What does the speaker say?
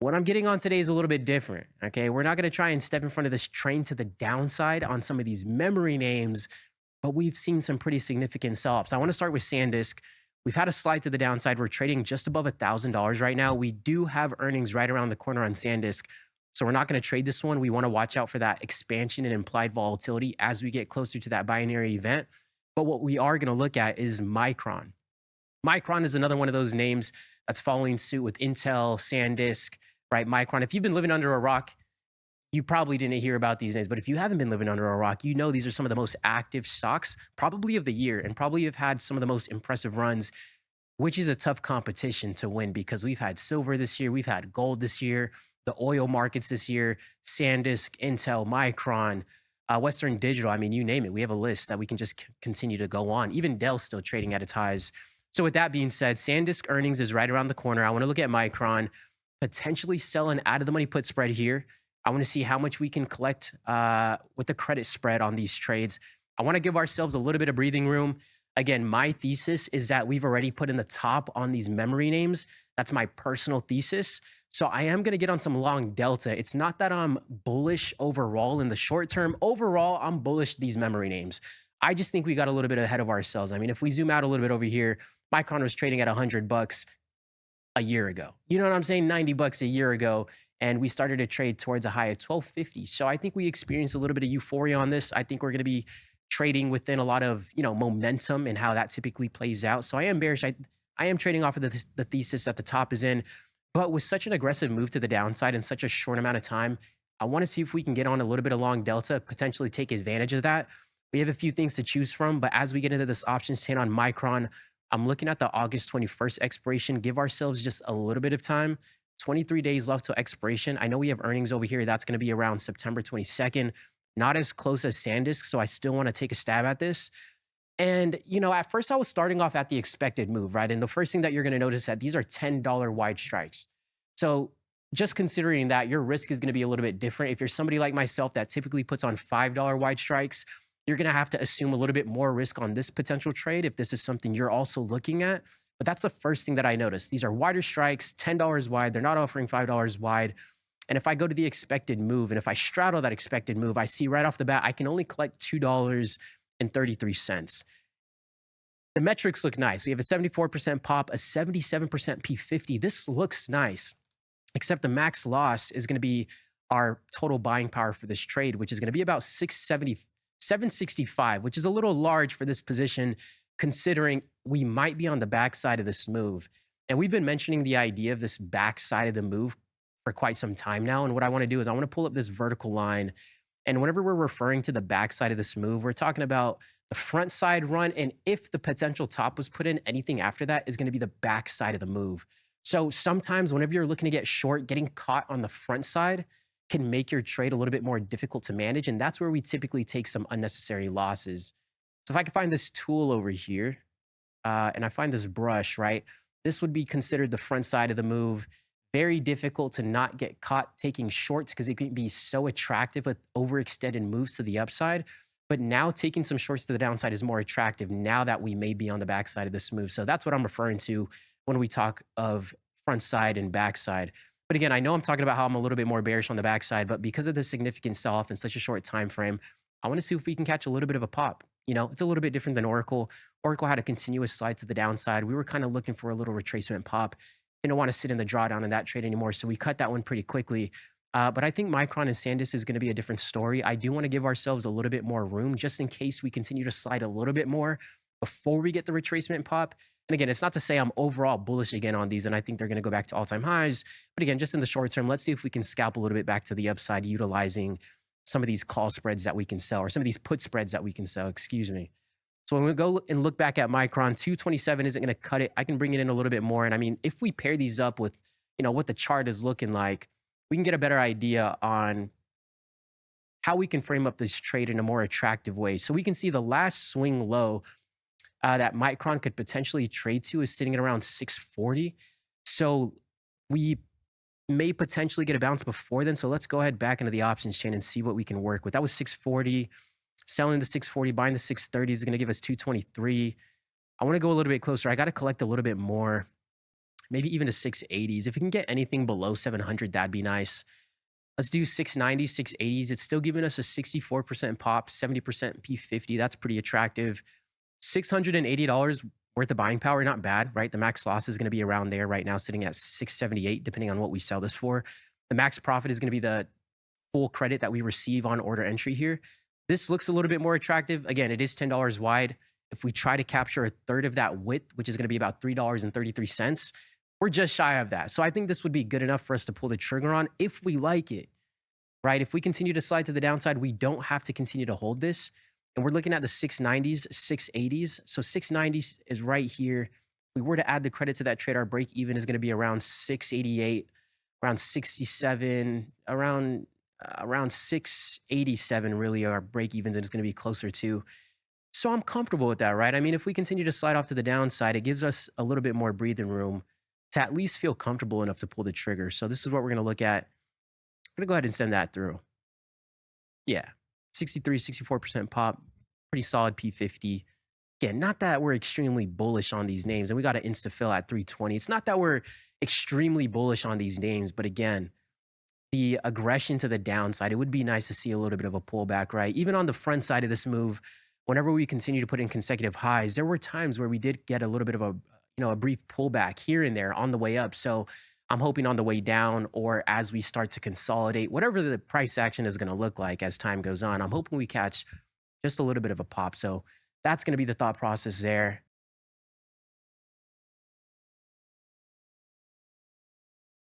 What I'm getting on today is a little bit different. Okay. We're not going to try and step in front of this train to the downside on some of these memory names, but we've seen some pretty significant sell-offs. I want to start with SanDisk. We've had a slide to the downside. We're trading just above $1,000 right now. We do have earnings right around the corner on SanDisk. So we're not going to trade this one. We want to watch out for that expansion and implied volatility as we get closer to that binary event. But what we are going to look at is Micron. Micron is another one of those names that's following suit with Intel, SanDisk, right? Micron. If you've been living under a rock, you probably didn't hear about these names, but if you haven't been living under a rock, you know these are some of the most active stocks probably of the year and probably have had some of the most impressive runs, which is a tough competition to win because we've had silver this year, we've had gold this year, the oil markets this year, SanDisk, Intel, Micron, Western Digital. I mean, you name it. We have a list that we can just continue to go on. Even Dell's still trading at its highs. So with that being said, SanDisk earnings is right around the corner. I want to look at Micron, potentially sell an out of the money put spread here. I want to see how much we can collect with the credit spread on these trades. I want to give ourselves a little bit of breathing room. Again, my thesis is that we've already put in the top on these memory names. That's my personal thesis. So I am going to get on some long delta. It's not that I'm bullish overall in the short term. Overall, I'm bullish these memory names. I just think we got a little bit ahead of ourselves. I mean, if we zoom out a little bit over here, Micron was trading at $100 a year ago. You know what I'm saying? $90 a year ago. And we started to trade towards a high of 1250. So I think we experienced a little bit of euphoria on this. I think we're going to be trading within a lot of, momentum and how that typically plays out. So I am bearish. I am trading off of the thesis that the top is in, but with such an aggressive move to the downside in such a short amount of time, I want to see if we can get on a little bit of long delta, potentially take advantage of that. We have a few things to choose from, but as we get into this options chain on Micron, I'm looking at the August 21st expiration. Give ourselves just a little bit of time. 23 days left to expiration. I know we have earnings over here. That's going to be around September 22nd. Not as close as SanDisk, so I still want to take a stab at this. And, at first I was starting off at the expected move, right? And the first thing that you're going to notice that these are $10 wide strikes. So just considering that, your risk is going to be a little bit different. If you're somebody like myself that typically puts on $5 wide strikes, you're going to have to assume a little bit more risk on this potential trade if this is something you're also looking at. But that's the first thing that I noticed. These are wider strikes, $10 wide. They're not offering $5 wide. And if I go to the expected move, and if I straddle that expected move, I see right off the bat, I can only collect $2.33. The metrics look nice. We have a 74% pop, a 77% P50. This looks nice, except the max loss is going to be our total buying power for this trade, which is going to be about 765, which is a little large for this position, considering we might be on the backside of this move. And we've been mentioning the idea of this backside of the move for quite some time now. And what I want to do is I want to pull up this vertical line. And whenever we're referring to the backside of this move, we're talking about the front side run. And if the potential top was put in, anything after that is going to be the backside of the move. So sometimes whenever you're looking to get short, getting caught on the front side can make your trade a little bit more difficult to manage. And that's where we typically take some unnecessary losses. So if I can find this tool over here, and I find this brush, right? This would be considered the front side of the move. Very difficult to not get caught taking shorts because it can be so attractive with overextended moves to the upside. But now taking some shorts to the downside is more attractive now that we may be on the backside of this move. So that's what I'm referring to when we talk of front side and backside. But again, I know I'm talking about how I'm a little bit more bearish on the backside, but because of the significant sell-off in such a short time frame, I want to see if we can catch a little bit of a pop. It's a little bit different than Oracle. Oracle had a continuous slide to the downside. We were kind of looking for a little retracement pop. Didn't want to sit in the drawdown in that trade anymore, so we cut that one pretty quickly. But I think Micron and SanDisk is going to be a different story. I do want to give ourselves a little bit more room just in case we continue to slide a little bit more before we get the retracement pop. And again, it's not to say I'm overall bullish again on these, and I think they're going to go back to all-time highs. But again, just in the short term, let's see if we can scalp a little bit back to the upside utilizing some of these call spreads that we can sell, or some of these put spreads that we can sell, excuse me. So when we go and look back at Micron, 227 isn't going to cut it. I can bring it in a little bit more. And I mean, if we pair these up with, what the chart is looking like, we can get a better idea on how we can frame up this trade in a more attractive way. So we can see the last swing low that Micron could potentially trade to is sitting at around 640. So we may potentially get a bounce before then. So let's go ahead back into the options chain and see what we can work with. That was 640. Selling the 640, buying the 630 is going to give us 223. I want to go a little bit closer. I got to collect a little bit more. maybe even to 680s. If we can get anything below 700, that'd be nice. Let's do 690s, 680s. It's still giving us a 64% pop, 70% P50. That's pretty attractive. $680 worth of buying power, not bad, right? The max loss is going to be around there right now, sitting at 678, depending on what we sell this for. The max profit is going to be the full credit that we receive on order entry here. This looks a little bit more attractive. Again, it is $10 wide. If we try to capture a third of that width, which is going to be about $3.33, we're just shy of that. So I think this would be good enough for us to pull the trigger on if we like it, right? If we continue to slide to the downside, we don't have to continue to hold this. And we're looking at the 690s, 680s. So 690s is right here. If we were to add the credit to that trade, our break even is going to be around 688, around 67, around 687 really our break evens, and it's going to be closer to. So I'm comfortable with that, right? I mean, if we continue to slide off to the downside, it gives us a little bit more breathing room to at least feel comfortable enough to pull the trigger. So this is what we're going to look at. I'm going to go ahead and send that through. Yeah, 63, 64% pop, pretty solid P50. Again, not that we're extremely bullish on these names, and we got an insta-fill at 320. It's not that we're extremely bullish on these names, but again, the aggression to the downside, it would be nice to see a little bit of a pullback, right? Even on the front side of this move, whenever we continue to put in consecutive highs, there were times where we did get a little bit of a brief pullback here and there on the way up. So I'm hoping on the way down, or as we start to consolidate, whatever the price action is going to look like as time goes on, I'm hoping we catch just a little bit of a pop. So that's going to be the thought process there.